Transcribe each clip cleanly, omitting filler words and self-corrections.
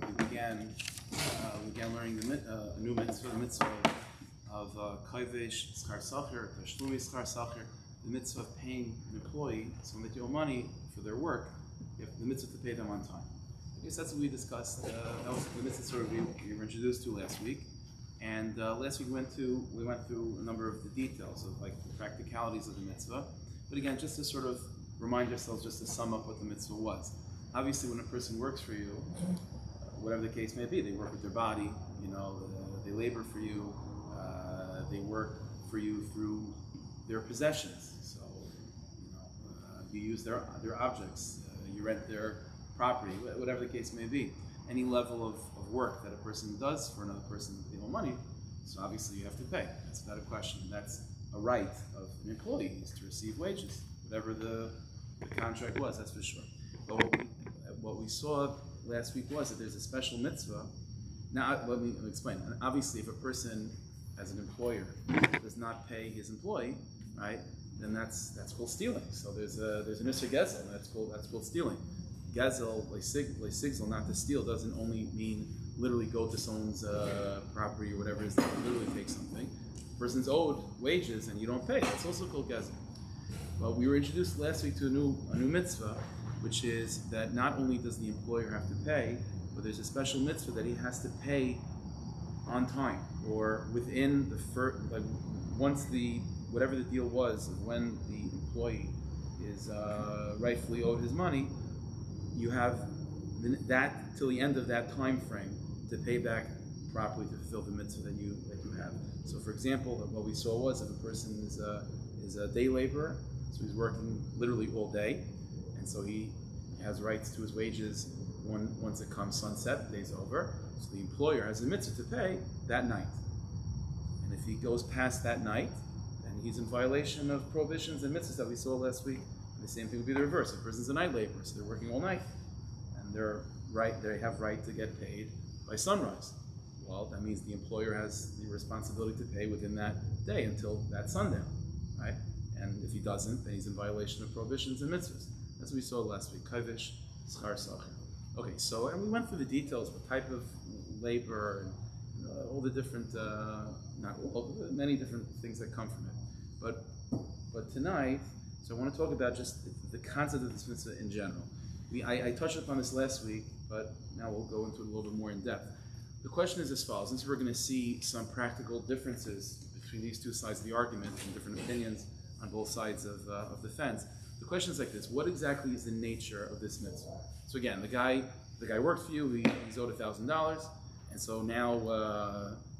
we began learning a new mitzvah, the mitzvah of kaivesh schar sacher, tashlumi schar sacher, the mitzvah of paying an employee, someone that you owe money for their work, you have the mitzvah to pay them on time. I guess that's what we discussed. That was the mitzvah we were introduced to last week. And last week we went through a number of the details of like the practicalities of the mitzvah. But again, just to sort of remind ourselves, just to sum up what the mitzvah was. Obviously, when a person works for you, whatever the case may be, they work with their body, they labor for you, they work for you through their possessions. So, you use their objects, you rent their property, whatever the case may be. Any level of work that a person does for another person, they owe money, so obviously you have to pay. That's not a question. That's a right of an employee, is to receive wages, whatever the contract was, that's for sure. But what we saw last week was that there's a special mitzvah. Now, let me explain. Obviously, if a person, as an employer, does not pay his employee, right, then that's called stealing. So there's an issur gezel, that's called stealing. Gezel, sigzel, not to steal, doesn't only mean literally go to someone's property or whatever it is, literally take something. The person's owed wages and you don't pay. That's also called gezel. But we were introduced last week to a new mitzvah, which is that not only does the employer have to pay, but there's a special mitzvah that he has to pay on time, or within the first, once whatever the deal was of when the employee is rightfully owed his money, you have that till the end of that time frame to pay back properly to fulfill the mitzvah that you have. So, for example, what we saw was if a person is a day laborer, so he's working literally all day, and so he has rights to his wages once it comes sunset, the day's over. So the employer has a mitzvah to pay that night. And if he goes past that night, then he's in violation of prohibitions and mitzvahs that we saw last week. And the same thing would be the reverse. If a person's a night laborer, so they're working all night, and they have right to get paid by sunrise. Well, that means the employer has the responsibility to pay within that day until that sundown, right? And if he doesn't, then he's in violation of prohibitions and mitzvahs. That's what we saw last week. Kaivesh schar sacher. Okay, so and we went through the details, what type of labor, and all the different, not all, many different things that come from it. But tonight, so I want to talk about just the concept of this mitzvah in general. I touched upon this last week, but now we'll go into it a little bit more in depth. The question is as follows: since we're going to see some practical differences between these two sides of the argument and different opinions on both sides of the fence, the question is like this: what exactly is the nature of this mitzvah? So again, the guy worked for you. He's owed $1,000, and so now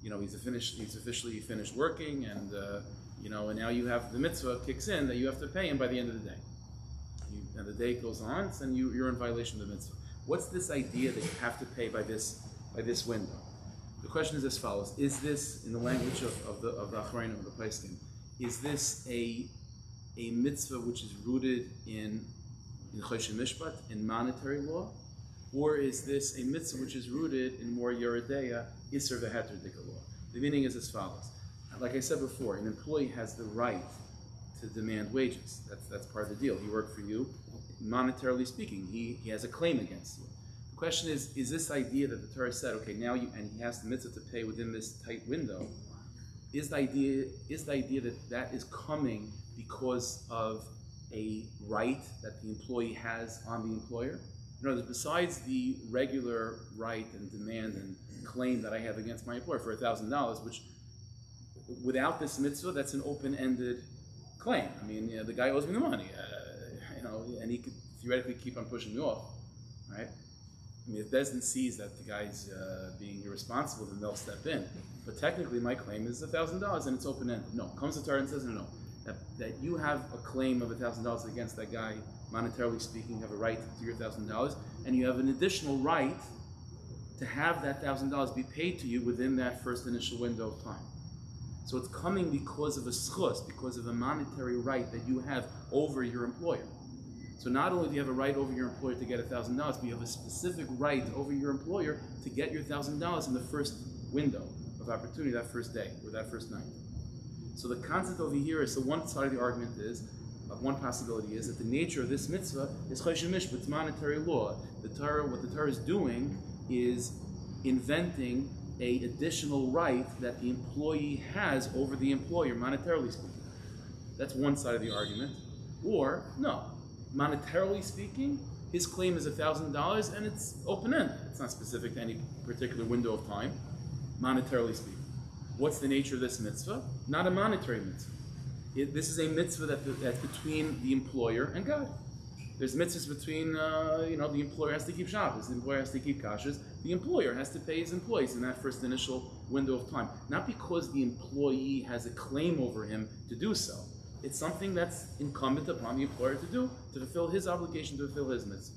he's officially finished working, and and now you have the mitzvah kicks in that you have to pay him by the end of the day. And the day goes on, and you're in violation of the mitzvah. What's this idea that you have to pay by this window? The question is as follows: is this, in the language of the Achronim, of the Paiskim, is this a mitzvah which is rooted in Choshen Mishpat, in monetary law, or is this a mitzvah which is rooted in more Yeredeya, Isser v'Heter Dika law? The meaning is as follows. Like I said before, an employee has the right to demand wages. That's part of the deal. He worked for you. Monetarily speaking, he has a claim against you. The question is this idea that the Torah said, okay, now and he has the mitzvah to pay within this tight window, is the idea that is coming because of a right that the employee has on the employer? In other words, besides the regular right and demand and claim that I have against my employer for $1,000, which without this mitzvah, that's an open-ended claim. I mean, the guy owes me the money, and he could theoretically keep on pushing me off, right? I mean, if Bezdin sees that the guy's being irresponsible, then they'll step in. But technically, my claim is $1,000, and it's open-ended. No, comes the Torah and says, no. That you have a claim of $1,000 against that guy, monetarily speaking, you have a right to your $1,000, and you have an additional right to have that $1,000 be paid to you within that first initial window of time. So it's coming because of a schus, because of a monetary right that you have over your employer. So not only do you have a right over your employer to get $1,000, but you have a specific right over your employer to get your $1,000 in the first window of opportunity, that first day or that first night. So the concept over here is, so one side of the argument is, one possibility is that the nature of this mitzvah is Choshen Mishpat, it's monetary law. What the Torah is doing is inventing a additional right that the employee has over the employer, monetarily speaking. That's one side of the argument. Or, no, monetarily speaking, his claim is $1,000 and it's open-ended. It's not specific to any particular window of time, monetarily speaking. What's the nature of this mitzvah? Not a monetary mitzvah. This is a mitzvah that's between the employer and God. There's mitzvahs between, the employer has to keep shabbos, the employer has to keep kashrus, the employer has to pay his employees in that first initial window of time. Not because the employee has a claim over him to do so. It's something that's incumbent upon the employer to do, to fulfill his obligation, to fulfill his mitzvah.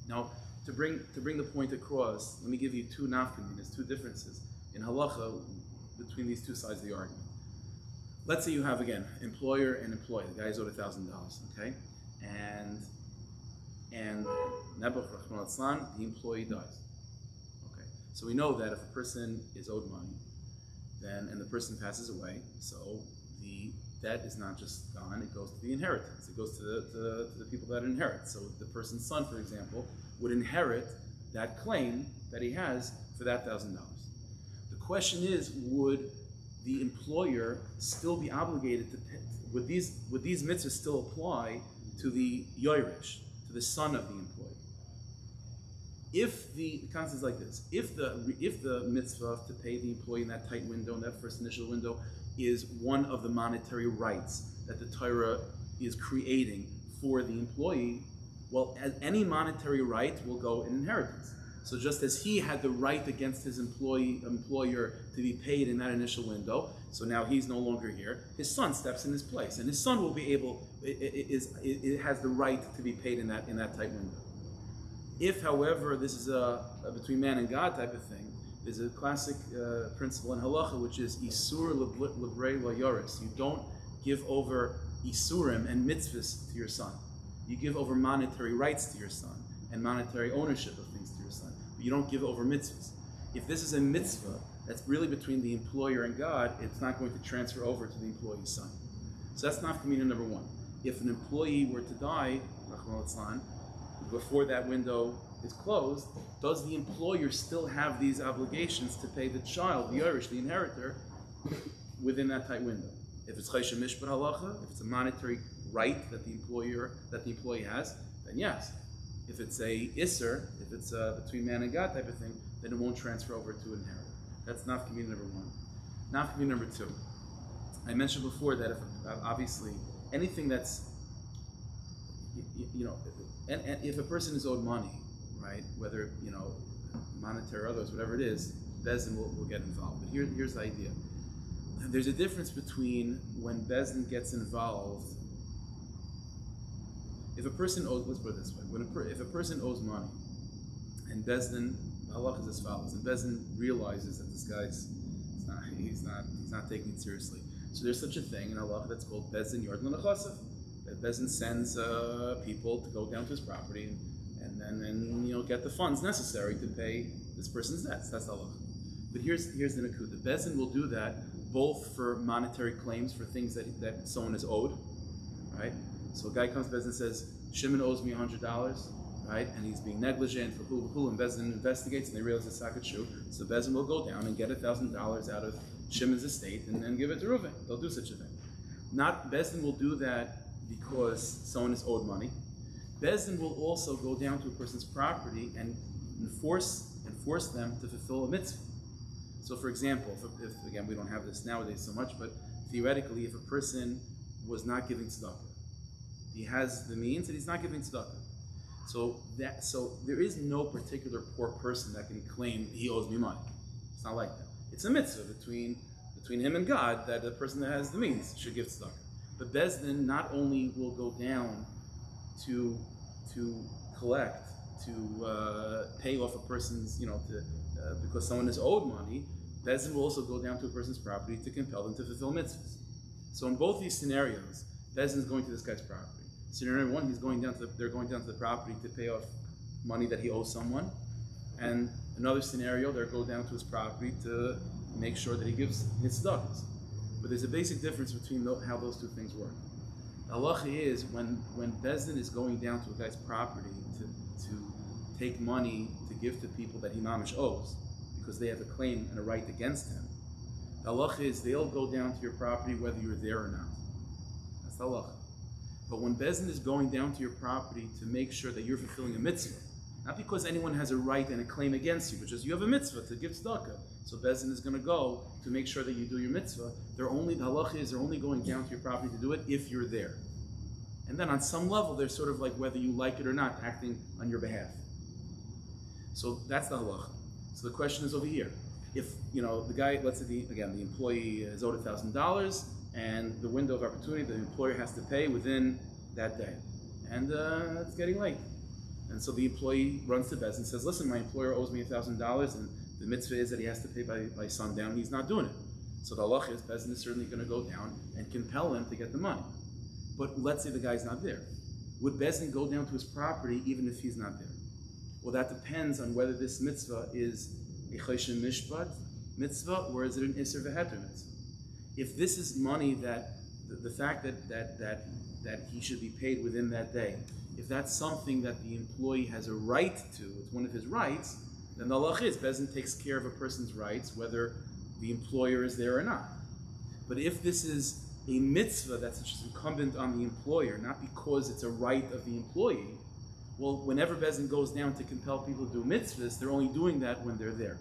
Now, to bring the point across, let me give you two nafkaminas, two differences in halacha between these two sides of the argument. Let's say you have, again, employer and employee. The guy is owed $1,000, okay? And Nebuch Rahman al-Islam, the employee dies. Okay, so we know that if a person is owed money, and the person passes away, so the debt is not just gone; it goes to the inheritance. It goes to the people that inherit. So the person's son, for example, would inherit that claim that he has for that $1,000. The question is, would the employer still be obligated to pay? Would these mitzvahs still apply to the yoresh, to the son of the employee? If the concept is like this, if the mitzvah to pay the employee in that tight window, in that first initial window, is one of the monetary rights that the Torah is creating for the employee, well, any monetary right will go in inheritance. So just as he had the right against his employer to be paid in that initial window, so now he's no longer here, his son steps in his place, and his son will be able, it has the right to be paid in that tight window. If, however, this is a between man and God type of thing, there's a classic principle in halacha, which is isur lebrei la yoris. You don't give over isurim and mitzvahs to your son. You give over monetary rights to your son and monetary ownership of things to your son. But you don't give over mitzvahs. If this is a mitzvah that's really between the employer and God, it's not going to transfer over to the employee's son. So that's nafkamina number one. If an employee were to die, before that window is closed, does the employer still have these obligations to pay the child, the Irish, the inheritor, within that tight window? If it's chayshah mishpat halacha, if it's a monetary right that the employee has, then yes. If it's a isser, if it's a between man and God type of thing, then it won't transfer over to inherit. That's nafkamina number one. Nafkamina number two. I mentioned before that if, obviously anything that's, and if a person is owed money, right, whether, monetary or others, whatever it is, Bezdin will get involved. But here's the idea. There's a difference between when Bezdin gets involved. If a person owes, let's put it this way, if a person owes money, and Bezdin, halach is as follows, and Bezdin realizes that this guy's, he's not taking it seriously. So there's such a thing in halach that's called Bezdin Yard L'Nechasav. That Bezdin sends people to go down to his property and then get the funds necessary to pay this person's debts. That's halach. But here's the nakud. The Bezdin will do that both for monetary claims for things that someone is owed, right? So a guy comes to Bezdin and says, Shimon owes me $100, right? And he's being negligent for who, and Bezdin investigates and they realize it's socket shoe. So Bezdin will go down and get $1,000 out of Shimon's estate and then give it to Reuven. They'll do such a thing. Not Bezdin will do that because someone is owed money. Bezdin will also go down to a person's property and force them to fulfill a mitzvah. So for example, if again, we don't have this nowadays so much, but theoretically, if a person was not giving tzedakah, he has the means and he's not giving tzedakah. So there is no particular poor person that can claim he owes me money. It's not like that. It's a mitzvah between him and God that the person that has the means should give tzedakah. But Bezdin not only will go down to collect, to pay off a person's, because someone is owed money, Bezdin will also go down to a person's property to compel them to fulfill mitzvahs. So in both these scenarios, Bezdin is going to this guy's property. Scenario number one, they're going down to the property to pay off money that he owes someone, and another scenario, they'll go down to his property to make sure that he gives his tzedakahs. But there's a basic difference between how those two things work. The halacha is when Bezdin is going down to a guy's property to take money to give to people that he mamish owes because they have a claim and a right against him, the halacha is they'll go down to your property whether you're there or not. That's the halacha. But when Bezdin is going down to your property to make sure that you're fulfilling a mitzvah, not because anyone has a right and a claim against you, but just you have a mitzvah to give tzedakah. So Bezdin is going to go to make sure that you do your mitzvah. The halacha is they're only going down to your property to do it if you're there. And then on some level, they're sort of like whether you like it or not, acting on your behalf. So that's the halacha. So the question is over here. If, the guy, let's say the employee is owed $1,000 and the window of opportunity, the employer has to pay within that day. And it's getting late. And so the employee runs to Bezdin and says, listen, my employer owes me $1,000 and the mitzvah is that he has to pay by sundown. He's not doing it. So the halacha is Bezdin is certainly going to go down and compel him to get the money. But let's say the guy's not there. Would Bezdin go down to his property even if he's not there? Well, that depends on whether this mitzvah is a choshen mishpat mitzvah or is it an iser v'heter mitzvah. If this is money that the fact that he should be paid within that day, if that's something that the employee has a right to, it's one of his rights, then the halach is Bezdin takes care of a person's rights whether the employer is there or not. But if this is a mitzvah that's just incumbent on the employer, not because it's a right of the employee, well, whenever Bezdin goes down to compel people to do mitzvahs, they're only doing that when they're there.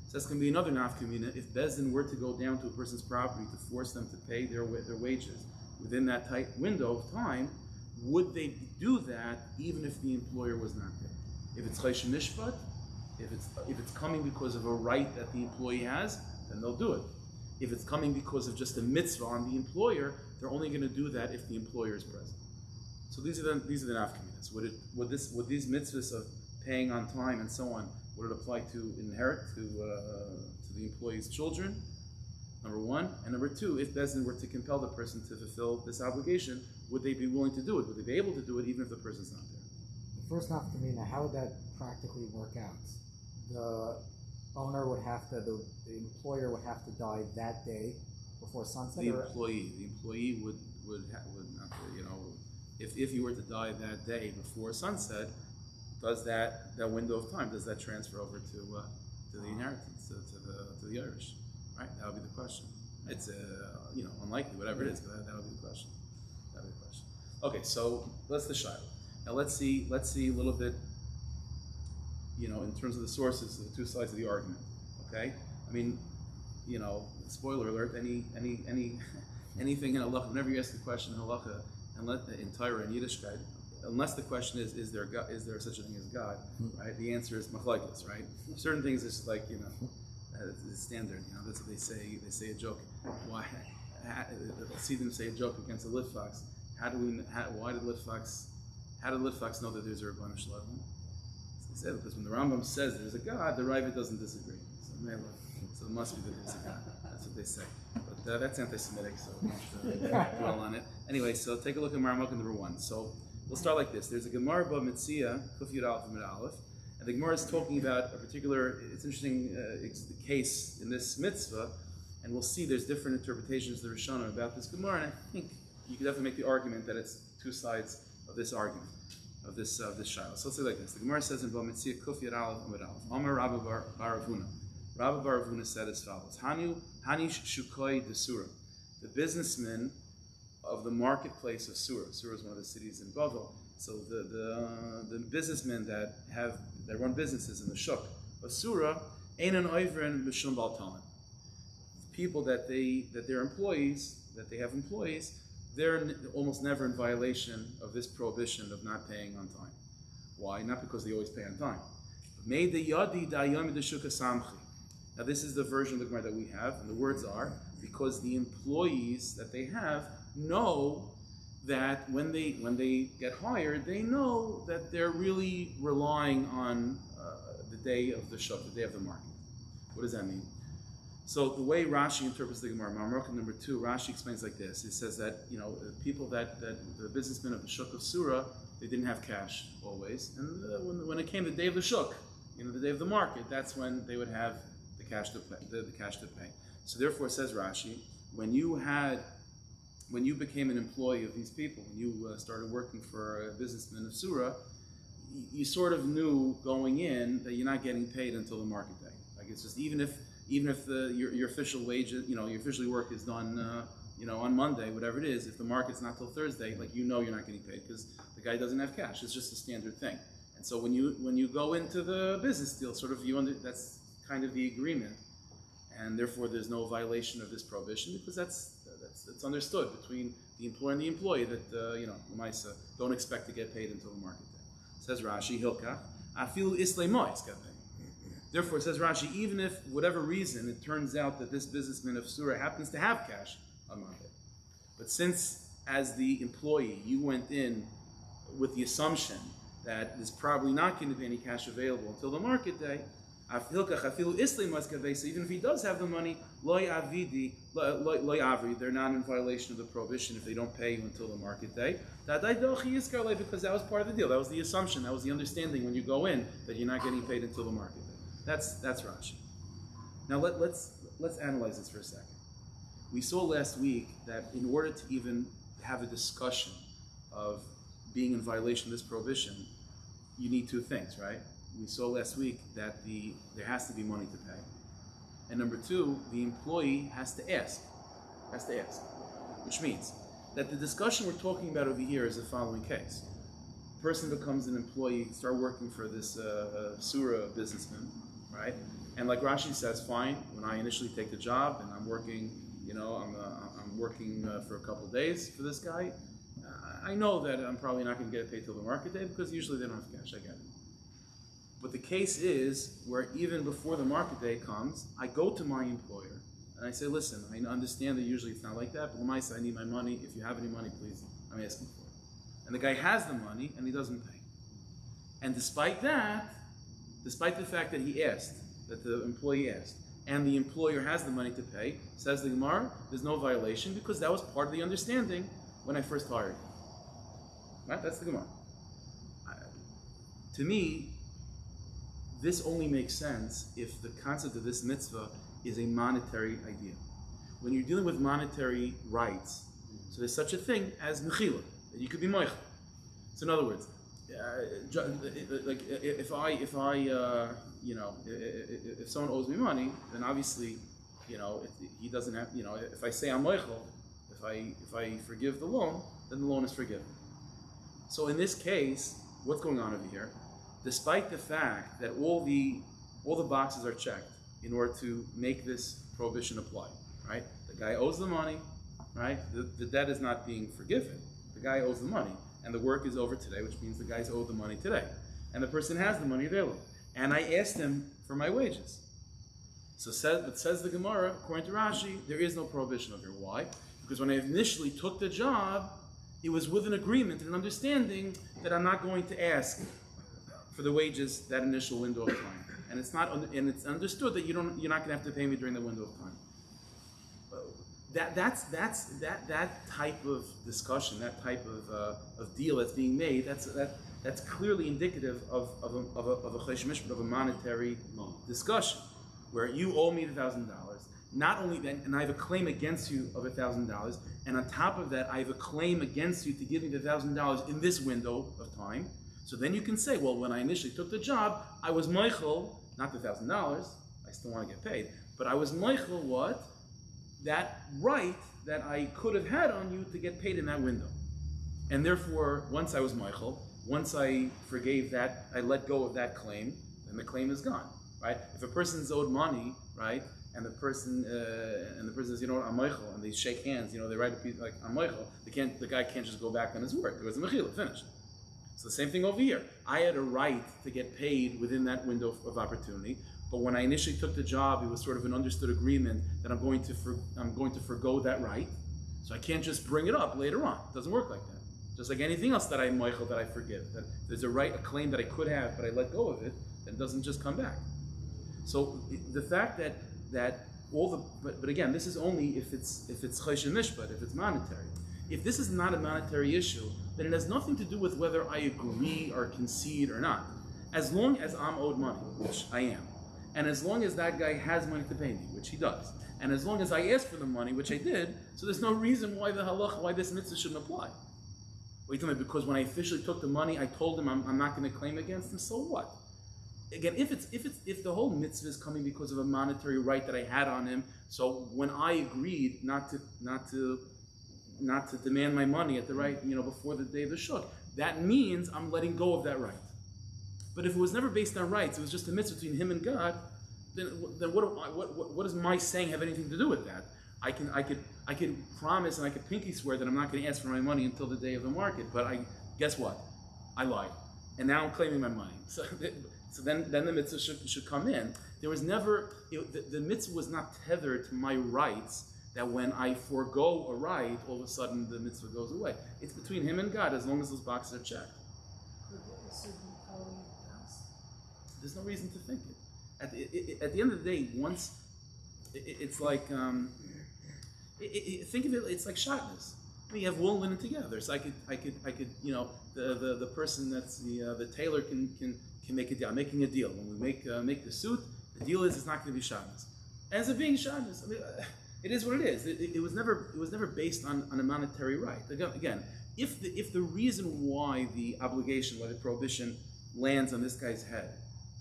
So that's going to be another nafkamina. If Bezdin were to go down to a person's property to force them to pay their wages within that tight window of time, would they do that even if the employer was not there? If it's choshen mishpat, if it's coming because of a right that the employee has, then they'll do it. If it's coming because of just a mitzvah on the employer, they're only going to do that if the employer is present. So these are the nafkaminas. Would these mitzvahs of paying on time and so on, would it apply to inherit to the employee's children? Number one, and number two, if Bezdin were to compel the person to fulfill this obligation, would they be willing to do it? Would they be able to do it even if the person's not there? The first nafkamina, how would that practically work out? The owner would have to, the employer would have to die that day before sunset. The employee would not, if you were to die that day before sunset, does that window of time, does that transfer over to the inheritance, to the Irish? Right? That would be the question. It's unlikely, whatever it is, but that would be the question. Okay, so that's the shiloh. Now let's see a little bit, in terms of the sources, the two sides of the argument. Okay, I mean, spoiler alert. Anything in halacha, whenever you ask the question in halacha, in Torah and Yiddishkeit, unless the question is there such a thing as God, right? The answer is machlokes, right? Certain things is like it's standard. That's what they say. They say a joke. Why? I'll see them say a joke against a litfox. How did litfox know that there's a Rabbanu Shalom? They said because when the Rambam says there's a God, the Ravid doesn't disagree. So it must be that there's a God. That's what they say. But that's anti-Semitic, so we won't dwell on it. Anyway, so take a look at Maramok number 1. So we'll start like this. There's a Gemara Bava Metzia, Kuf Yud Aleph Amud Aleph, and the Gemara is talking about a particular. It's interesting case in this mitzvah, and we'll see there's different interpretations of the Rishonim about this Gemara, and I think you could definitely make the argument that it's two sides of this argument, of this shiloh. So let's say like this. The Gemara says in Bava Metzia, Kuf Yud Aleph Amud Aleph, Amar Rabba Bar Avuna. Rabba Bar Avuna said as follows: Hani Shukoi Desura, the businessman of the marketplace of Sura. Sura is one of the cities in Bavel. So the businessmen that run businesses in the shuk of Sura, Einan Oivrin B'Shum Baltalan. People that they're employees, that they have employees, they're almost never in violation of this prohibition of not paying on time. Why? Not because they always pay on time. Made the Yadi Dayom Deshuka Samchi. Now this is the version of the Gemara that we have, and the words are, because the employees that they have know that when they get hired, they know that they're really relying on the day of the shuk, the day of the market. What does that mean? So the way Rashi interprets the Gemara, Mamrok number 2, Rashi explains like this. He says that people that the businessmen of the shuk of Sura, they didn't have cash always, and when it came the day of the shuk, the day of the market, that's when they would have the cash to pay. So therefore, says Rashi, when you became an employee of these people, when you started working for a businessman of Sura, you sort of knew going in that you're not getting paid until the market day. Like it's just even if your official wages, your official work is done, on Monday, whatever it is, if the market's not till Thursday, like you're not getting paid because the guy doesn't have cash. It's just a standard thing. And so when you go into the business deal, sort of that's kind of the agreement, and therefore there's no violation of this prohibition because that's understood between the employer and the employee that Lamaisa don't expect to get paid until the market day. Says Rashi, Hilka, afilu islay mois. Therefore, says Rashi, even if whatever reason it turns out that this businessman of Surah happens to have cash on Monday, but since as the employee you went in with the assumption that there's probably not going to be any cash available until the market day, so even if he does have the money, they're not in violation of the prohibition if they don't pay you until the market day. Because that was part of the deal. That was the assumption. That was the understanding when you go in that you're not getting paid until the market day. That's Rashi. Now let's analyze this for a second. We saw last week that in order to even have a discussion of being in violation of this prohibition, you need two things, right? We saw last week that there has to be money to pay. And number two, the employee has to ask, which means that the discussion we're talking about over here is the following case. A person becomes an employee, start working for this Surah businessman, right? And like Rashi says, fine, when I initially take the job and I'm working, I'm working for a couple of days for this guy, I know that I'm probably not going to get paid till the market day because usually they don't have cash, I get it. But the case is where even before the market day comes, I go to my employer and I say, listen, I understand that usually it's not like that, but Lamaisa, I need my money. If you have any money, please, I'm asking for it. And the guy has the money and he doesn't pay. And despite the fact that he asked, that the employee asked, and the employer has the money to pay, says the Gemara, there's no violation because that was part of the understanding when I first hired him. Right? That's the Gemara. To me, this only makes sense if the concept of this mitzvah is a monetary idea. When you're dealing with monetary rights, so there's such a thing as mechila, that you could be moichel. So in other words, like if someone owes me money, then obviously, he doesn't have, if I say I'm moichel, if I forgive the loan, then the loan is forgiven. So in this case, what's going on over here? Despite the fact that all the boxes are checked in order to make this prohibition apply, right? The guy owes the money, right? The debt is not being forgiven. The guy owes the money, and the work is over today, which means the guy's owed the money today. And the person has the money available. And I asked him for my wages. So says the Gemara, according to Rashi, there is no prohibition over here. Why? Because when I initially took the job, it was with an agreement and an understanding that I'm not going to ask for the wages that initial window of time, and it's understood that you're not going to have to pay me during the window of time. That type of discussion, that type of deal that's being made, that's clearly indicative of a chesed mishpat, of a monetary discussion, where you owe me $1,000. Not only that, and I have a claim against you of $1,000, and on top of that, I have a claim against you to give me the $1,000 in this window of time. So then you can say, well, when I initially took the job, I was moichel, not the $1,000, I still want to get paid, but I was moichel what? That right that I could have had on you to get paid in that window. And therefore, once I was moichel, once I forgave that, I let go of that claim, then the claim is gone, right? If a person's owed money, right, and the person says, I'm moichel, and they shake hands, they write a piece like, I'm moichel, the guy can't just go back on his word, because it's mechila, finished. It's the same thing over here. I had a right to get paid within that window of opportunity, but when I initially took the job, it was sort of an understood agreement that I'm going to forgo that right. So I can't just bring it up later on. It doesn't work like that. Just like anything else that I moichel, that I forgive. That there's a claim that I could have, but I let go of it, then it doesn't just come back. So the fact that but again, this is only if it's chesed mishpat, if it's monetary. If this is not a monetary issue, then it has nothing to do with whether I agree or concede or not. As long as I'm owed money, which I am, and as long as that guy has money to pay me, which he does, and as long as I ask for the money, which I did, so there's no reason why why this mitzvah shouldn't apply. Or you tell me because when I officially took the money, I told him I'm not going to claim against him. So what? Again, if the whole mitzvah is coming because of a monetary right that I had on him, so when I agreed not to demand my money at the right, before the day of the shuk, that means I'm letting go of that right. But if it was never based on rights, it was just a mitzvah between him and God, then what does my saying have anything to do with that? I can promise and I can pinky swear that I'm not going to ask for my money until the day of the market. But guess what? I lied, and now I'm claiming my money. So then the mitzvah should come in. There was never the mitzvah was not tethered to my rights. That when I forego a right, all of a sudden the mitzvah goes away. It's between him and God as long as those boxes are checked. There's no reason to think it. At the end of the day, once it's like think of it. It's like shabbos. You have wool and linen together. So I could the person that's the tailor can make a deal. I'm making a deal. When we make the suit, the deal is it's not going to be shabbos. Ends up being shabbos. I mean, it is what it is. It was never based on a monetary right. Again, if the reason why the obligation, why the prohibition lands on this guy's head,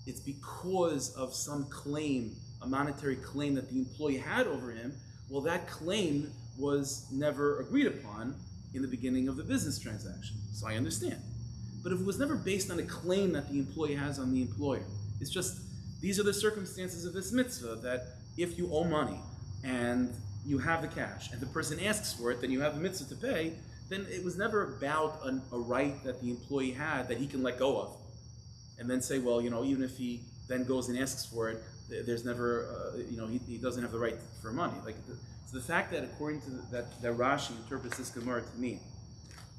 it's because of some claim, a monetary claim that the employee had over him. Well, that claim was never agreed upon in the beginning of the business transaction. So I understand. But if it was never based on a claim that the employee has on the employer, it's just these are the circumstances of this mitzvah that if you owe money and you have the cash and the person asks for it, then you have the mitzvah to pay, then it was never about a right that the employee had that he can let go of. And then say, well, even if he then goes and asks for it, there's never, he doesn't have the right for money. So the fact that according to that Rashi interprets this Gemara to mean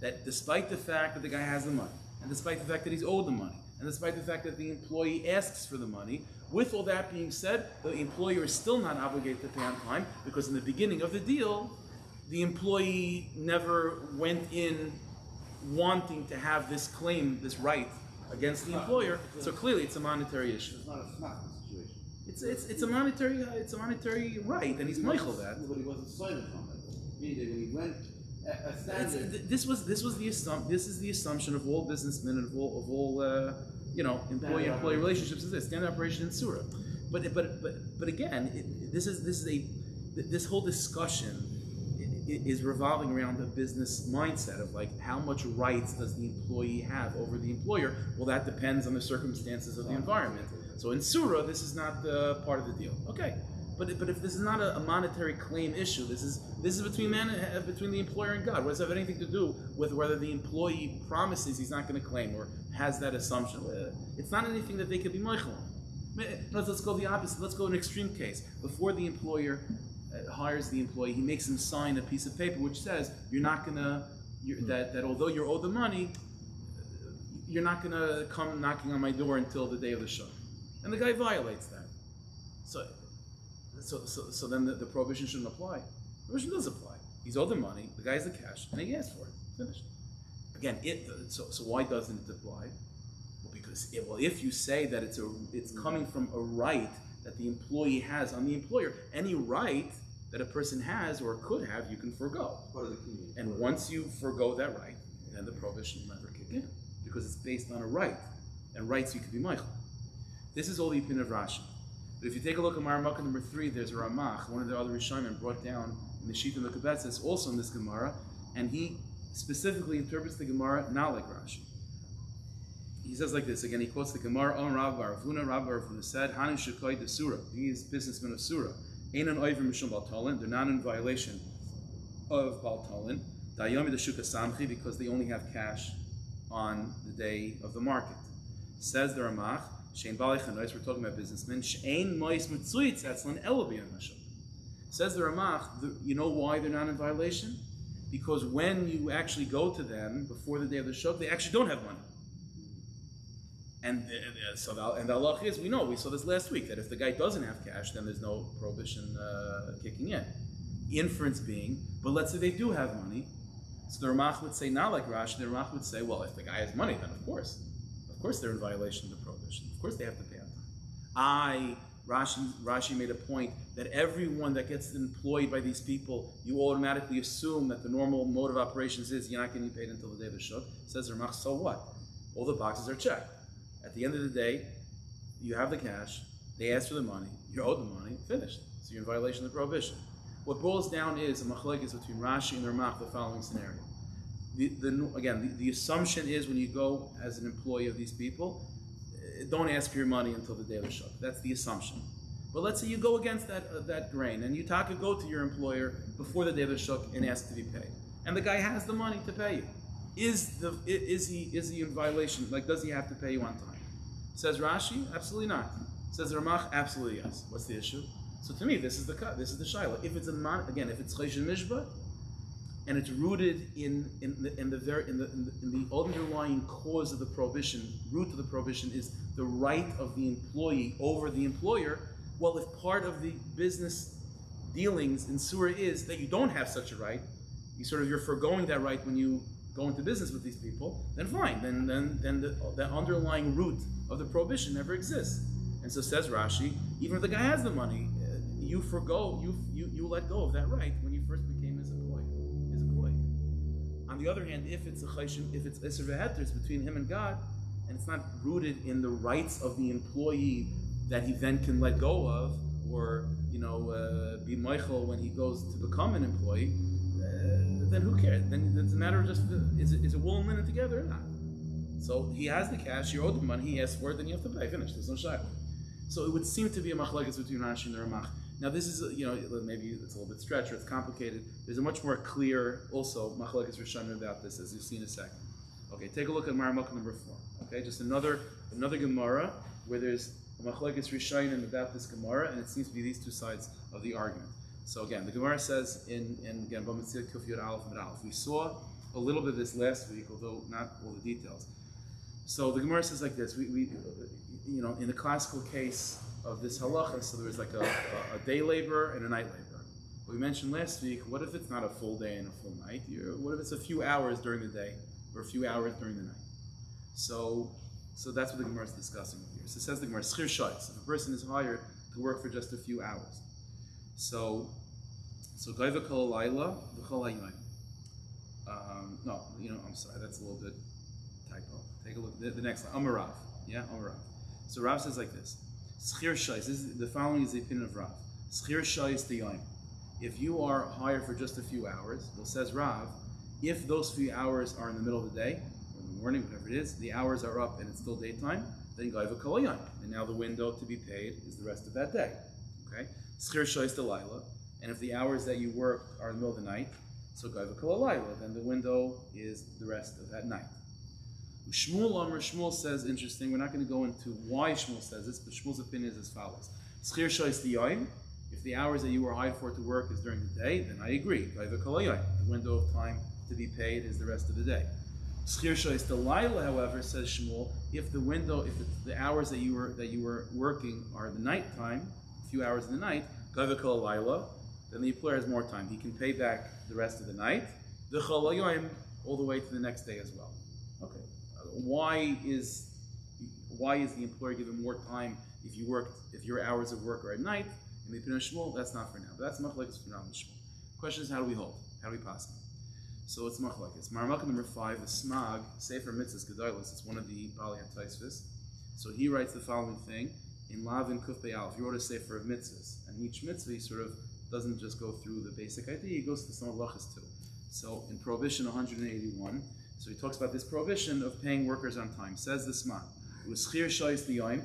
that despite the fact that the guy has the money, and despite the fact that he's owed the money, and despite the fact that the employee asks for the money, with all that being said, the employer is still not obligated to pay on time because in the beginning of the deal, the employee never went in wanting to have this claim, this right against the employer. So clearly, it's a monetary issue. It's not a snap situation. It's a monetary right, and he's Michael that. But he wasn't silent on it. Meaning that when he went a standard. This is the assumption of all businessmen and of all employee relationships is this standard operation in Surah. But again, this whole discussion is revolving around a business mindset of like how much rights does the employee have over the employer? Well, that depends on the circumstances of the environment. So in Surah, this is not part of the deal. Okay, but if this is not a monetary claim issue, this is between the employer and God. What does it have anything to do with whether the employee promises he's not going to claim or has that assumption? It's not anything that they could be meichel on. Let's go the opposite. Let's go an extreme case. Before the employer hires the employee, he makes him sign a piece of paper which says that although you're owed the money, you're not gonna come knocking on my door until the day of the shuk, and the guy violates that. So then the prohibition shouldn't apply. The prohibition does apply. He's owed the money, the guy has the cash, and he asked for it. Finished. Again, so why doesn't it apply? Well, because if you say that it's coming from a right that the employee has on the employer, any right that a person has or could have, you can forego. And once you forego that right, then the prohibition will never kick in because it's based on a right, and rights you could be Michael. This is all the opinion of Rashi. But if you take a look at Maramaka number 3, there's a Ramach, one of the other Rishonim brought down in the Shita Mekabetzes, also in this Gemara, and he specifically interprets the Gemara not like Rashi. He says like this, again, he quotes the Gemara, on Rav Bar Avuna said, Hanin Shekai de Surah, these businessmen of Surah, Einan Oivim Mishum Baltalin, they're not in violation of Baltalin, Dayomi de Shuka Samchi, because they only have cash on the day of the market. Says the Ramach, Shein Balei Chanois, we're talking about businessmen, Shein Mois Mitzuitz, Etzlan Elobian Mashal. Says the Ramach, you know why they're not in violation? Because when you actually go to them before the day of the shuk, they actually don't have money. And the halach is, we saw this last week, that if the guy doesn't have cash, then there's no prohibition kicking in. Inference being, but let's say they do have money, so the Ramach would say, not like Rashi, the Ramach would say, well, if the guy has money, then of course they're in violation of the prohibition. Of course they have to pay on time. Rashi made a point that everyone that gets employed by these people, you automatically assume that the normal mode of operations is you're not getting paid until the day of the shuk. Says Ramach, so what? All the boxes are checked. At the end of the day, you have the cash, they ask for the money, you're owed the money, finished. So you're in violation of the prohibition. What boils down is a machlokes between Rashi and Ramach, the following scenario. The assumption is when you go as an employee of these people, don't ask for your money until the day of the shuk. That's the assumption. But let's say you go against that grain and you go to your employer before the day of the shuk and ask to be paid, and the guy has the money to pay you. Is he in violation? Like, does he have to pay you on time? Says Rashi, absolutely not. Says Ramach, absolutely yes. What's the issue? So to me, this is the shaila. If it's if it's chesed mishpat, and it's rooted in the underlying cause of the prohibition, root of the prohibition is the right of the employee over the employer. Well, if part of the business dealings in Surah is that you don't have such a right, you're foregoing that right when you go into business with these people, then fine. Then the underlying root of the prohibition never exists. And so says Rashi, even if the guy has the money, you let go of that right when you first became his employee. On the other hand, if it's Isser V'Heter, it's between him and God, and it's not rooted in the rights of the employee that he then can let go of, or be Michael when he goes to become an employee, then who cares? Then it's a matter of just is it wool and linen together or not? So he has the cash, you owe the money, he asks for it, then you have to pay. Finish. There's no shayla. So it would seem to be a machlokes between Rashi and the Ramach. Now this is maybe it's a little bit stretched or it's complicated. There's a much more clear also machlokes Rishonim about this, as you'll see in a second. Okay, take a look at Maramuk number 4. Okay, just another Gemara where there's a machlokes Rishonim about this Gemara, and it seems to be these two sides of the argument. So again, the Gemara says in Bamitzvah Kuf Yud Aleph Amud Aleph. We saw a little bit of this last week, although not all the details. So the Gemara says like this: we in the classical case of this halacha, so there was like a day labor and a night labor. We mentioned last week, what if it's not a full day and a full night? What if it's a few hours during the day or a few hours during the night? So that's what the Gemara is discussing here. So it says the Gemara, schir shayis, if a person is hired to work for just a few hours. So gaiva kol layla v'chol hayom. I'm sorry, that's a little bit typo. Take a look. The next line, Amarav. Yeah, Amarav. So Rav says like this: schir shayis. The following is the opinion of Rav. Schir shayis diyayim. If you are hired for just a few hours, well, says Rav, if those few hours are in the middle of the day, or in the morning, whatever it is, the hours are up and it's still daytime, then gaiva kol hayom. And now the window to be paid is the rest of that day. Okay? Schir shayis delayla. And if the hours that you work are in the middle of the night, so gaiva kol halayla, then the window is the rest of that night. Shmuel says, interesting, we're not going to go into why Shmuel says this, but Shmuel's opinion is as follows. Schir shayis diyayim, if the hours that you were hired for to work is during the day, then I agree. Gaiva kol hayom, the window of time to be paid is the rest of the day. Schir shayis delayla, however, says Shmuel, if the hours that you were working are the night time, a few hours in the night, gaiva kol halayla, then the employer has more time. He can pay back the rest of the night, the chol hayom, all the way to the next day as well. Okay. Why is the employer given more time if your hours of work are at night? In the opinion of Shmuel, that's not for now. But that's machlokes for now in Shmuel. Question is, how do we hold? How do we pass them? So it's machlokes. Maramuk number 5, the Smag Sefer Mitzvahs Gedolos. It's one of the Bali HaTaisvis. So he writes the following thing in Lavin Kuf Pei Aleph. He wrote a Sefer of Mitzvahs, and each mitzvah he sort of doesn't just go through the basic idea, he goes to some halachas too. So in Prohibition 181, so he talks about this prohibition of paying workers on time. Says the Smag, it was schir shayis diyayim.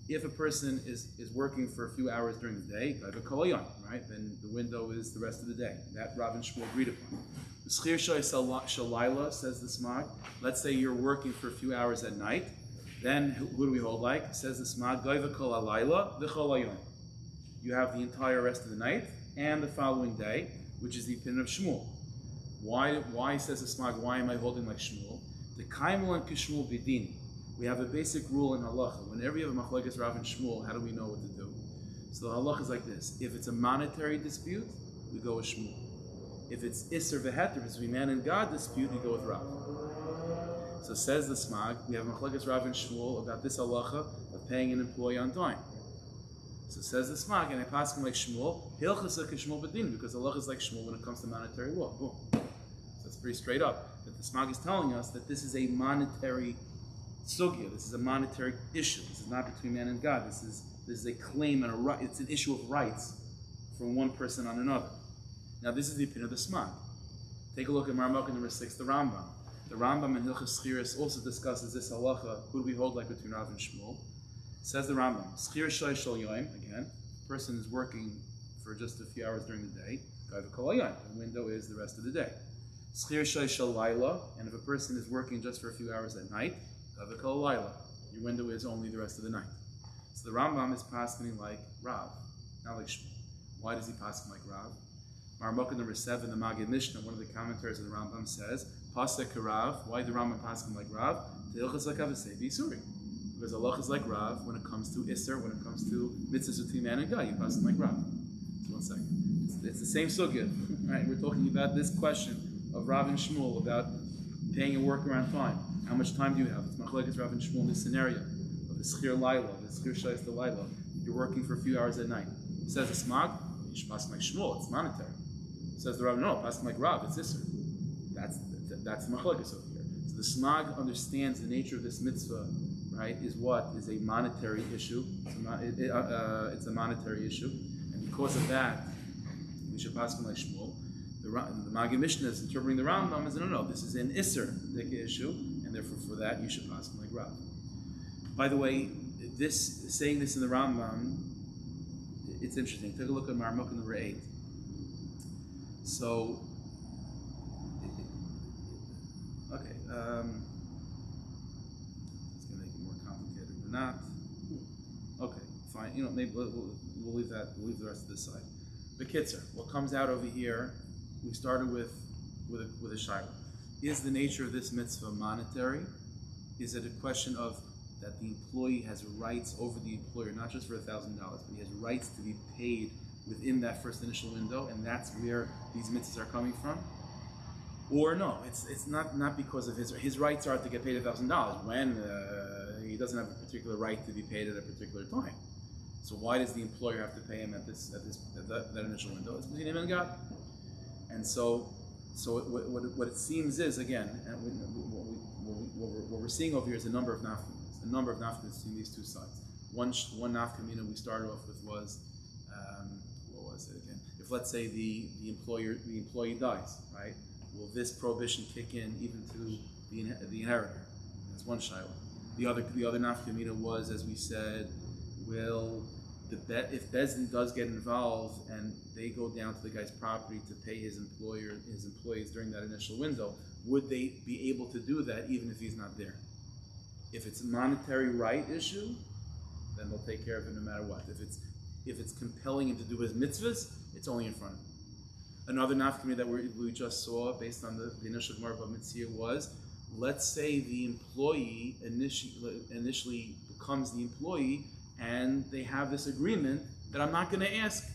If a person is working for a few hours during the day, gaiva kol hayom, right? Then the window is the rest of the day. That Rav and Shmuel agreed upon. Schir shayis shalayla, says the Smag. Let's say you're working for a few hours at night. Then who do we hold like? Says the Smag, gaiva kol halayla v'chol hayom. You have the entire rest of the night and the following day, which is the opinion of Shmuel. Why says the Smag, why am I holding like Shmuel? The kaimel and kishmuel bidin. We have a basic rule in halacha. Whenever you have a machlokes Rav and Shmuel, how do we know what to do? So the halacha is like this: if it's a monetary dispute, we go with Shmuel. If it's Isser V'Heter, if it's between man and God dispute, we go with Rav. So says the Smag, we have machlokes Rav and Shmuel about this halacha of paying an employee on time. So it says the Smag, and I pass him like Shmuel, Hilchasa Kishmuel Badin, because Allah is like Shmuel when it comes to monetary law. Boom. So it's pretty straight up. That the Smag is telling us that this is a monetary sugya, this is a monetary issue. This is not between man and God. This is a claim and a right. It's an issue of rights from one person on another. Now this is the opinion of the Smag. Take a look at Marmukah number 6, the Rambam. The Rambam in Hilchas Schiris also discusses this halacha. Who do we hold like between Rav and Shmuel? Says the Rambam, Schir Shai Shal Yoim, again, the person is working for just a few hours during the day, the window is the rest of the day. Schir Shai Shal Laila, and if a person is working just for a few hours at night, your window is only the rest of the night. So the Rambam is passing like Rav, not like Shmuel. Why does he pass like Rav? Marmukah number 7, the Magid Mishnah, one of the commentaries of the Rambam says, Pasek Rav, why the Rambam passing like Rav? Because Allah is like Rav when it comes to Isser, when it comes to mitzvahs between man and God, you pass like Rav. So 1 second. It's the same sugya, right? We're talking about this question of Rav and Shmuel about paying a worker on time. How much time do you have? It's machlekes Rav and Shmuel in this scenario of the Schir Laila, the Schir Shais the Laila. You're working for a few hours at night. It says the Smag, you should pass like Shmuel, it's monetary. It says the Rav, no, pass like Rav, it's Isser. That's the machlekes over here. So the Smag understands the nature of this mitzvah, right, is a monetary issue. It's a monetary issue. And because of that, we should pass like Shmuel. The Magid Mishnah is interpreting the Rambam as, no, this is an Isser issue, and therefore for that you should pass like Rav. By the way, saying this in the Rambam, it's interesting. Take a look at Marmukah number 8. So, okay, it's going to make it more complicated or not. Okay, fine. Maybe we'll leave that. We'll leave the rest of this side. The Kitzer. What comes out over here? We started with a shayla. Is the nature of this mitzvah monetary? Is it a question of that the employee has rights over the employer, not just for $1,000, but he has rights to be paid within that first initial window, and that's where these mitzvahs are coming from? Or no, it's not because of his rights are to get paid $1,000 when he doesn't have a particular right to be paid at a particular time. So why does the employer have to pay him at that initial window? It's between him and God. And so what it seems is, again, and what we're seeing over here is a number of nafkaminas between these two sides. One nafkamina we started off with was, what was it again? If let's say the employee dies, right? Will this prohibition kick in even to the inheritor? That's one shayla. The other nafkamina was, as we said, if Bezdin does get involved and they go down to the guy's property to pay his employees during that initial window, would they be able to do that even if he's not there? If it's a monetary right issue, then they'll take care of it no matter what. If it's compelling him to do his mitzvahs, it's only in front of him. Another nafkamina that we just saw based on the initial Gemara of Mitzvah was, let's say the employee initially becomes the employee, and they have this agreement that I'm not going to ask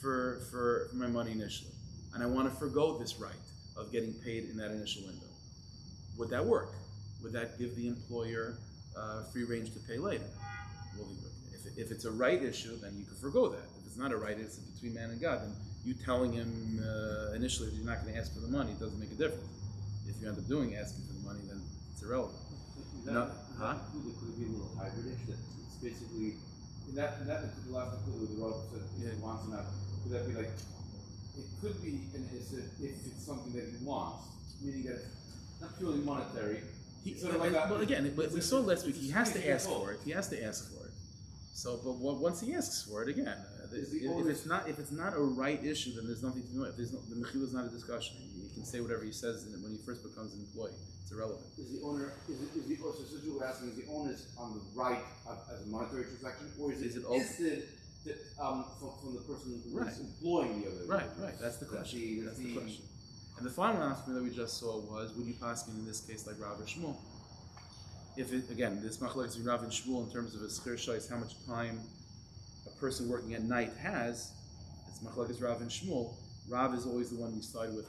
for my money initially, and I want to forgo this right of getting paid in that initial window. Would that work? Would that give the employer free range to pay later? Well, if it's a right issue, then you can forgo that. If it's not a right, it's between man and God, then you telling him initially that you're not going to ask for the money, it doesn't make a difference. If you end up asking for the money, then it's irrelevant. Could it be a little hybrid-ish? That it's basically, in that the last include the Rav said he wants to have, could that be like, it could be if it's something that he wants, meaning that it's not purely monetary. We saw last week, he has to ask for it. So, but once he asks for it, again, if it's not a right issue, then there's nothing to do with it. The mechila is not a discussion. He can say whatever he says when he first becomes an employee. It's irrelevant. Is the owner? So you were asking, is the owner on the right as a monetary transaction, or is it from the person who is employing the other? Right. That's the question. That's the question. And the final answer that we just saw was, would you pass in this case like Rav or Shmuel? If this machlekes Rav and Shmuel in terms of a schir shais, how much time a person working at night has, it's machlekes Rav and Shmuel. Rav is always the one you side with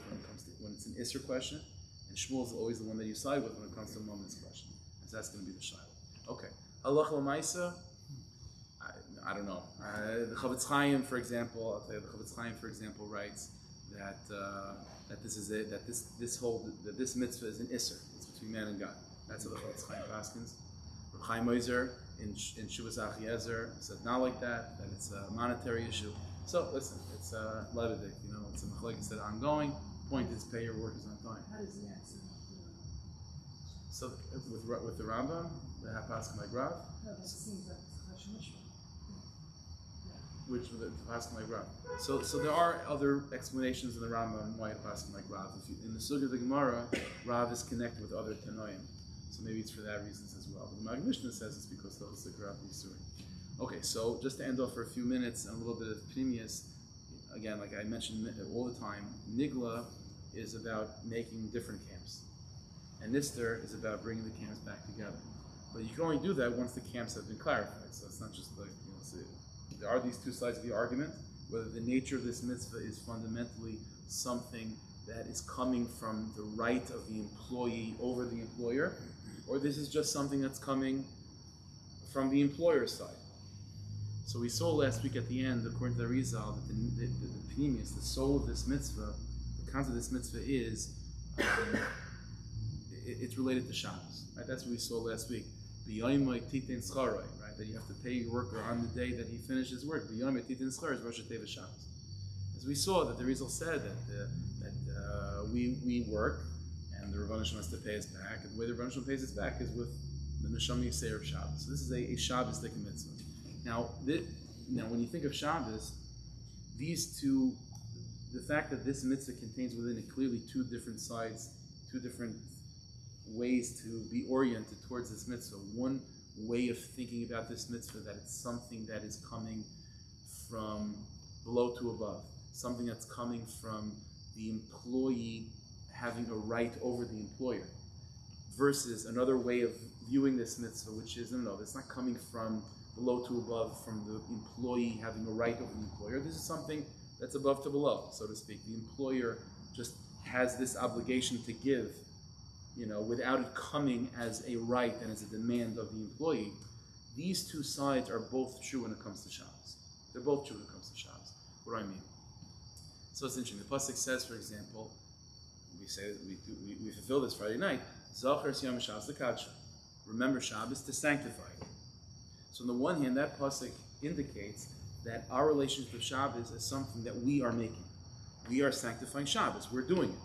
when it's an Isser question, and Shmuel is always the one that you side with when it comes to a moment's question. So that's going to be the shayla. Okay. Halach l'maisa. I don't know. The Chavetz Chaim, for example, I'll tell you, the Chavetz Chaim, for example, writes that that this is it, that this mitzvah is an isser. It's between man and God. That's what the Chavetz Chaim paskins. Reb Chaim Oizer in Shuvas Achiezer said not like that. That it's a monetary issue. So listen, it's levidik. It's a machlokes that ongoing. Point is, pay your workers on time. How does the accent? So with the Rambam, the Paskin like Rav. No, that seems like it's a Mishra. Which the Paskin like Rav. So there are other explanations in the Rambam why it Paskin like Rav. In the Sugya of the Gemara, Rav is connected with other Tanoim. So maybe it's for that reasons as well. But the Magen Mishnah says it's because those the Rav Yisurim. Okay, so just to end off for a few minutes and a little bit of Pnimius, again, like I mentioned all the time, Nigla is about making different camps. And Nister is about bringing the camps back together. But you can only do that once the camps have been clarified. So it's not just like, there are these two sides of the argument, whether the nature of this mitzvah is fundamentally something that is coming from the right of the employee over the employer, or this is just something that's coming from the employer's side. So we saw last week at the end, according to the Rizal, that the Pnimius, the soul of this mitzvah, the concept of this mitzvah is, it's related to Shabbos. Right? That's what we saw last week. Right? That you have to pay your worker on the day that he finishes work. As we saw that the Rizal said that we work and the Rebbeinu Shem has to pay us back, and the way the Rebbeinu Shem pays us back is with the Neshama Yisrael of Shabbos. So this is a Shabbos-like mitzvah. Now, when you think of Shabbos, these two, the fact that this mitzvah contains within it clearly two different sides, two different ways to be oriented towards this mitzvah. One way of thinking about this mitzvah, that it's something that is coming from below to above, something that's coming from the employee having a right over the employer, versus another way of viewing this mitzvah, which is, no, it's not coming from below to above, from the employee having a right over the employer. This is something that's above to below, so to speak. The employer just has this obligation to give, without it coming as a right and as a demand of the employee. These two sides are both true when it comes to Shabbos. They're both true when it comes to Shabbos. What do I mean? So it's interesting. The pasuk says, for example, we fulfill this Friday night. Zachar Siyam Shabbos L'Kadsha. Remember Shabbos to sanctify it. So on the one hand, that pasuk indicates that our relationship with Shabbos is something that we are making. We are sanctifying Shabbos. We're doing it.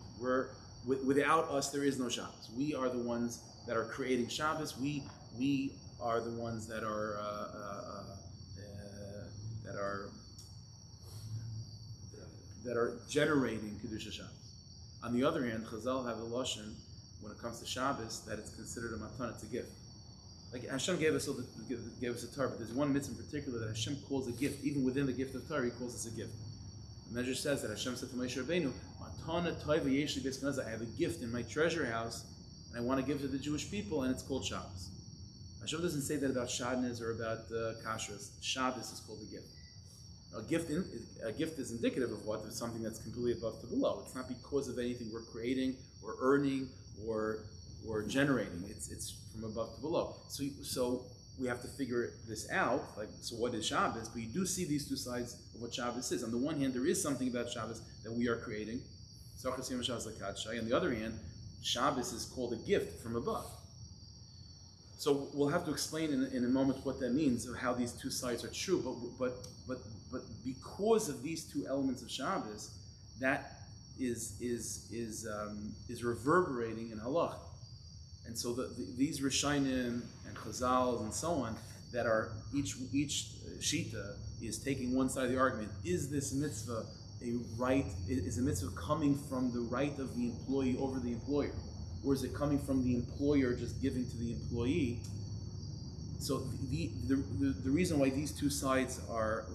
Without us, there is no Shabbos. We are the ones that are creating Shabbos. We are the ones that are generating Kedusha Shabbos. On the other hand, Chazal have a lashon when it comes to Shabbos that it's considered a matana, it's a gift. Like Hashem gave us a Torah, but there's one mitzvah in particular that Hashem calls a gift. Even within the gift of Torah, He calls this a gift. The Medrash says that Hashem said to Moshe Rabbeinu, "Matana toiva yesh li beis Knesset." I have a gift in my treasure house, and I want to give it to the Jewish people, and it's called Shabbos. Hashem doesn't say that about Shadnez or about Kashrus. Shabbos is called a gift. A gift is indicative of what? Of something that's completely above to below. It's not because of anything we're creating or earning or generating. It's from above to below. So we have to figure this out. So what is Shabbos? But you do see these two sides of what Shabbos is. On the one hand, there is something about Shabbos that we are creating. On the other hand, Shabbos is called a gift from above. So we'll have to explain in a moment what that means, or how these two sides are true. But because of these two elements of Shabbos, that is reverberating in halach. And so these Rishonim and Chazal and so on, that are each shita is taking one side of the argument. Is this mitzvah a right? Is a mitzvah coming from the right of the employee over the employer, or is it coming from the employer just giving to the employee? So the reason why these two sides are,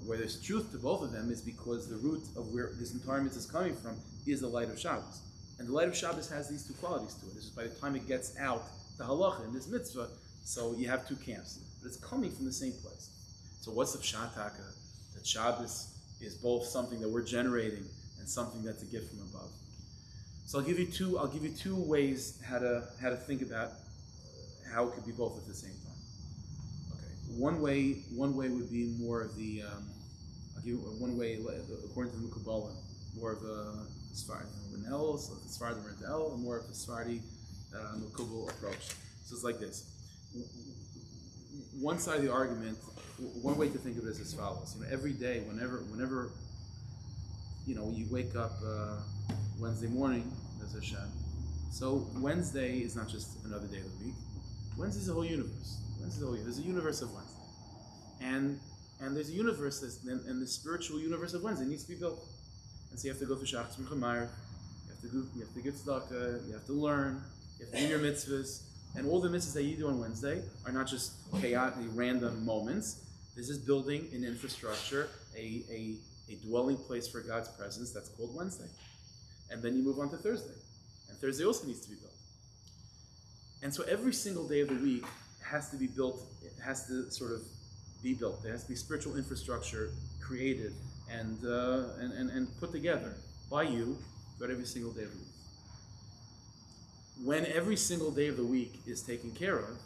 where there's truth to both of them, is because the root of where this entire mitzvah is coming from is the light of Shabbos. And the light of Shabbos has these two qualities to it. It's just by the time it gets out, the halacha in this mitzvah, so you have two camps. But it's coming from the same place. So what's the pshat taka? That Shabbos is both something that we're generating and something that's a gift from above. So I'll give you two ways how to think about how it could be both at the same time. Okay. One way would be more of the. I'll give you one way according to the Mukabala, more of a Sephardi Renel, so the Sephardi Renel, and more of a Sephardi Mukabal approach. So it's like this. One side of the argument, one way to think of it is as follows. Every day, whenever you wake up Wednesday morning, there's Hashem. So Wednesday is not just another day of the week. Wednesday is a whole universe. There's a universe of Wednesday, and there's a universe and the spiritual universe of Wednesday needs to be built. And so you have to go through Shachas Mechamayr, you have to give tzedakah, you have to learn, you have to do your mitzvahs, and all the mitzvahs that you do on Wednesday are not just chaotic, random moments. This is building an infrastructure, a dwelling place for God's presence that's called Wednesday. And then you move on to Thursday. And Thursday also needs to be built. And so every single day of the week has to be built, it has to sort of be built. There has to be spiritual infrastructure created and put together by you throughout every single day of the week. When every single day of the week is taken care of,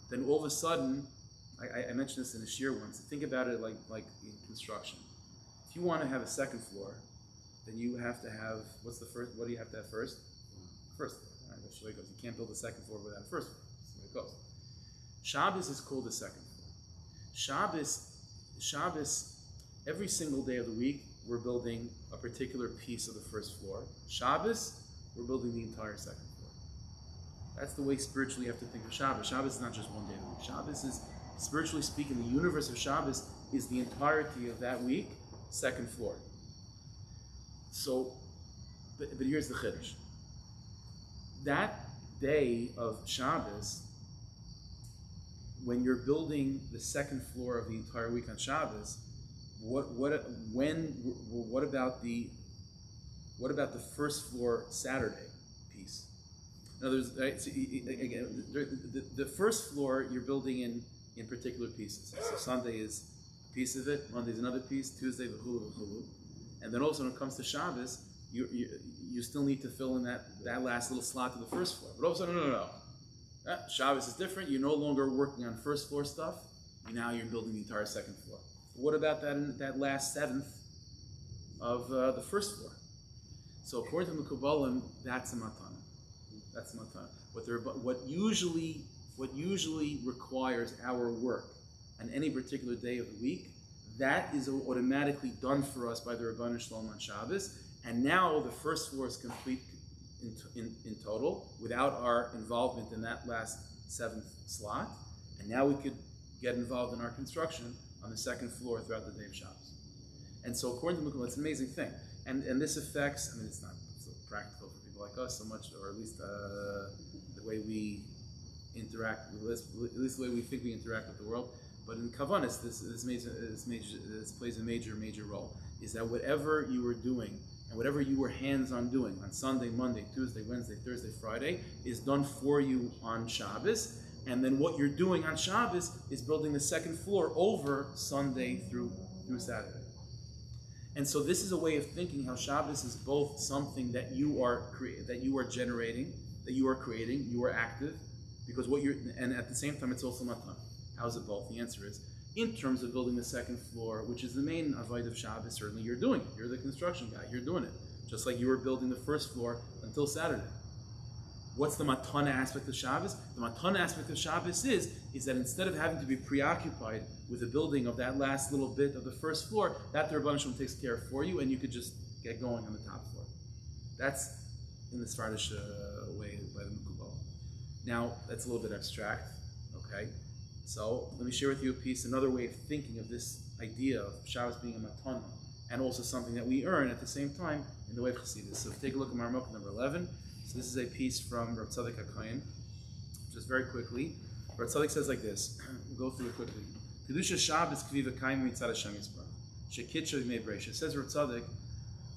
then all of a sudden, I mentioned this in a shiur once, think about it like in construction. If you want to have a second floor, then you have to have, what do you have to have first? First floor. Right? That's the way it goes. You can't build a second floor without a first floor. That's the way it goes. Shabbos is called the second floor. Shabbos, every single day of the week, we're building a particular piece of the first floor. Shabbos, we're building the entire second floor. That's the way spiritually you have to think of Shabbos. Shabbos is not just one day of the week. Shabbos is, spiritually speaking, the universe of Shabbos is the entirety of that week, second floor. So, but here's the chiddush. That day of Shabbos, when you're building the second floor of the entire week on Shabbos, what about the first floor Saturday piece? In other words, right, so again, the first floor you're building in particular pieces. So Sunday is a piece of it, Monday is another piece, Tuesday v'chulu. And then also when it comes to Shabbos, you still need to fill in that last little slot to the first floor. But all of a sudden, no. Shabbos is different. You're no longer working on first floor stuff. Now you're building the entire second floor. What about that last seventh of the first floor? So according to the Kabbalah, that's a matana. That's a matana. What usually requires our work on any particular day of the week, that is automatically done for us by the Rabban Shalom on Shabbos. And now the first floor is complete in total without our involvement in that last seventh slot. And now we could get involved in our construction on the second floor throughout the day of Shabbos. And so according to Mukul, it's an amazing thing. And this affects, it's not so practical for people like us so much, or at least the way we interact, at least the way we think we interact with the world. But in Kavanis, this plays a major role, is that whatever you were doing and whatever you were hands-on doing on Sunday, Monday, Tuesday, Wednesday, Thursday, Friday is done for you on Shabbos. And then what you're doing on Shabbos is building the second floor over Sunday through Saturday. And so this is a way of thinking how Shabbos is both something that you are generating, that you are creating, you are active, because and at the same time it's also matan. How is it both? The answer is, in terms of building the second floor, which is the main avoid of Shabbos, certainly you're doing it. You're the construction guy, you're doing it. Just like you were building the first floor until Saturday. What's the matana aspect of Shabbos? The matana aspect of Shabbos is that instead of having to be preoccupied with the building of that last little bit of the first floor, that the Rebbeinu Shalom takes care of for you, and you could just get going on the top floor. That's in the Sephardish way by the Mukubal. Now, that's a little bit abstract, okay? So let me share with you another way of thinking of this idea of Shabbos being a matana, and also something that we earn at the same time in the way of Chassidus. So take a look at Marmuk number 11. So this is a piece from Rav Tzadok HaKohen. Just very quickly, Rav Tzadok says like this. We'll go through it quickly. Kedusha Shabbos k'vi v'kayim mitzad Hashem Yisbarach. Shekitcha v'mei b'reisha. Says Rav Tzadok,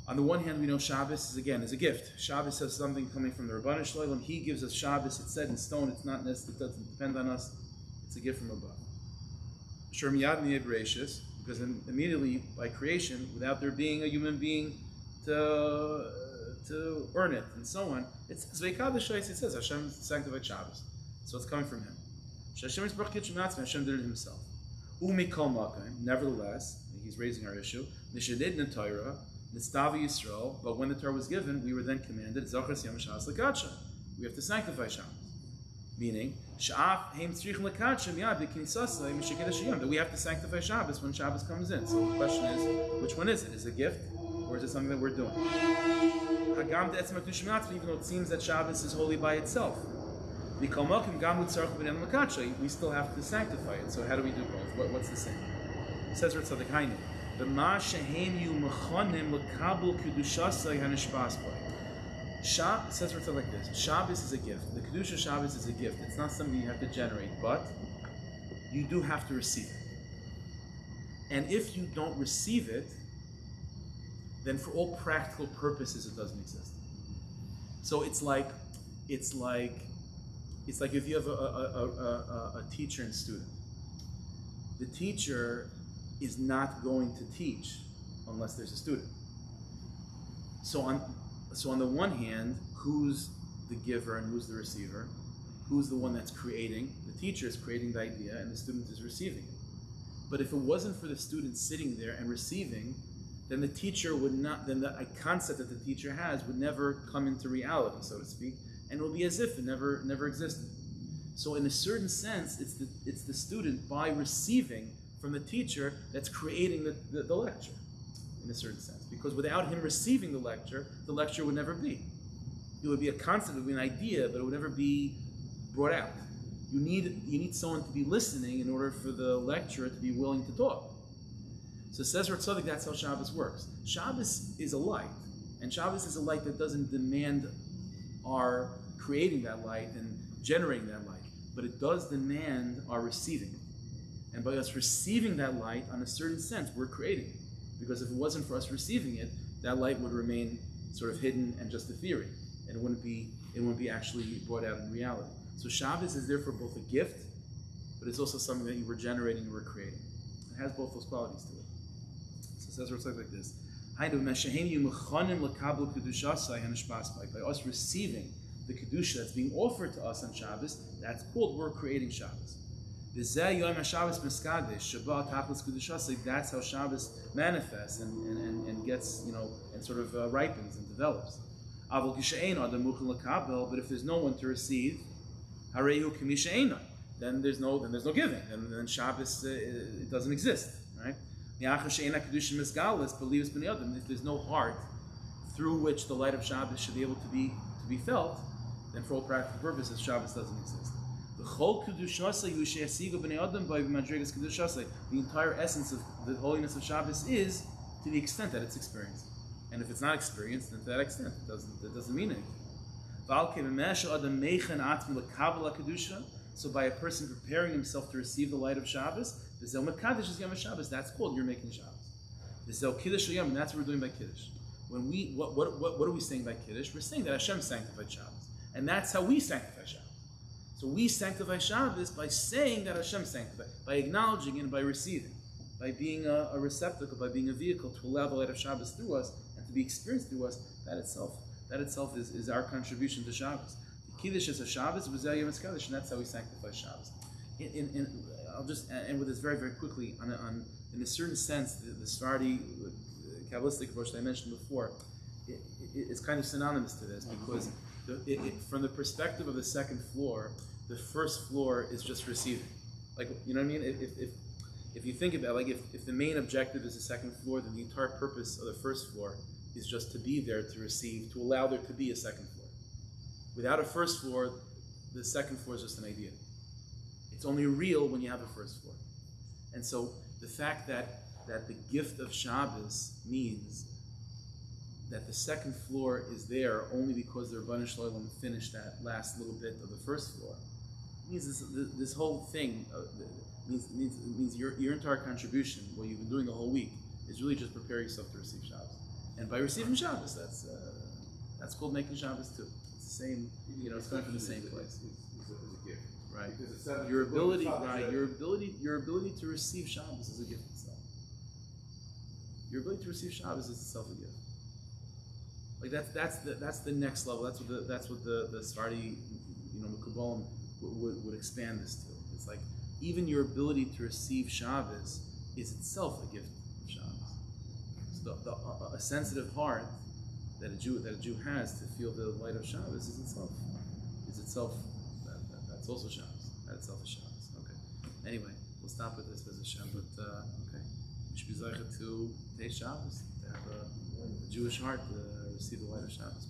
on the one hand, we know Shabbos is a gift. Shabbos has something coming from the Rabban Shalom. He gives us Shabbos. It's set in stone. It's not necessary. It doesn't depend on us. It's a gift from above. Shor miyad miyad b'reishis, because immediately by creation, without there being a human being to earn it and so on, it says Hashem sanctified Shabbos, so it's coming from Him. Hashem did it himself. Nevertheless, he's raising our issue. But when the Torah was given, we were then commanded, we have to sanctify Shabbos. Meaning, that we have to sanctify Shabbos when Shabbos comes in. So the question is, which one is it? Is it a gift, or is it something that we're doing? Even though it seems that Shabbos is holy by itself. We still have to sanctify it. So how do we do both? What's the same? It says says like this. Shabbos is a gift. The Kedusha Shabbos is a gift. It's not something you have to generate, but you do have to receive it. And if you don't receive it, then for all practical purposes it doesn't exist. So it's like if you have a teacher and student. The teacher is not going to teach unless there's a student. So on the one hand, who's the giver and who's the receiver? Who's the one that's creating? The teacher is creating the idea and the student is receiving it. But if it wasn't for the student sitting there and receiving, then the teacher would not, then the concept that the teacher has would never come into reality, so to speak, and it will be as if it never existed. So in a certain sense, it's the student, by receiving from the teacher, that's creating the lecture, in a certain sense. Because without him receiving the lecture would never be. It would be a concept, it would be an idea, but it would never be brought out. You need someone to be listening in order for the lecturer to be willing to talk. So says Rav Tzadok, that's how Shabbos works. Shabbos is a light, and Shabbos is a light that doesn't demand our creating that light and generating that light, but it does demand our receiving it. And by us receiving that light, on a certain sense, we're creating it. Because if it wasn't for us receiving it, that light would remain sort of hidden and just a theory, and it wouldn't be actually brought out in reality. So Shabbos is therefore both a gift, but it's also something that you were generating and were creating. It has both those qualities to it. So it says like this. By us receiving the Kedusha that's being offered to us on Shabbos, that's called we're creating Shabbos. That's how Shabbos manifests and gets, and sort of ripens and develops. But if there's no one to receive, then there's no giving. Then Shabbos it doesn't exist, right? If there's no heart through which the light of Shabbos should be able to be felt, then for all practical purposes, Shabbos doesn't exist. The entire essence of the holiness of Shabbos is to the extent that it's experienced. And if it's not experienced, then to that extent, it doesn't mean anything. So by a person preparing himself to receive the light of Shabbos, that's called you're making Shabbos. And that's what we're doing by Kiddush. When what are we saying by Kiddush? We're saying that Hashem sanctified Shabbos. And that's how we sanctify Shabbos. So we sanctify Shabbos by saying that Hashem sanctified, by acknowledging and by receiving, by being a receptacle, by being a vehicle to allow the light of Shabbos through us and to be experienced through us. That itself is our contribution to Shabbos. The Kiddush is a Shabbos, and that's how we sanctify Shabbos. I'll just end with this very, very quickly. In a certain sense, the Sephardi Kabbalistic approach that I mentioned before, it's kind of synonymous to this, because from the perspective of the second floor, the first floor is just receiving. Like, you know what I mean? If you think about it, if the main objective is the second floor, then the entire purpose of the first floor is just to be there to receive, to allow there to be a second floor. Without a first floor, the second floor is just an idea. It's only real when you have a first floor. And so the fact that the gift of Shabbos means that the second floor is there only because the Rebbeinu Shalom finished that last little bit of the first floor. It means this whole thing means your entire contribution, what you've been doing the whole week, is really just prepare yourself to receive Shabbos. And by receiving Shabbos, that's called making Shabbos too. It's the same, it's coming from the same place. It's a gift, right? Because Your ability to receive Shabbos is a gift itself. Your ability to receive Shabbos is itself a gift. Like that's the next level. That's what the Sephardi, Mekubalim would expand this to. It's like even your ability to receive Shabbos is itself a gift of Shabbos. So a sensitive heart that a Jew has to feel the light of Shabbos is itself that's also Shabbos. That itself is Shabbos. Okay. Anyway, we'll stop with this as a Shem. But okay, we should be zeicha to taste Shabbos, to have a Jewish heart to receive the light of Shabbos.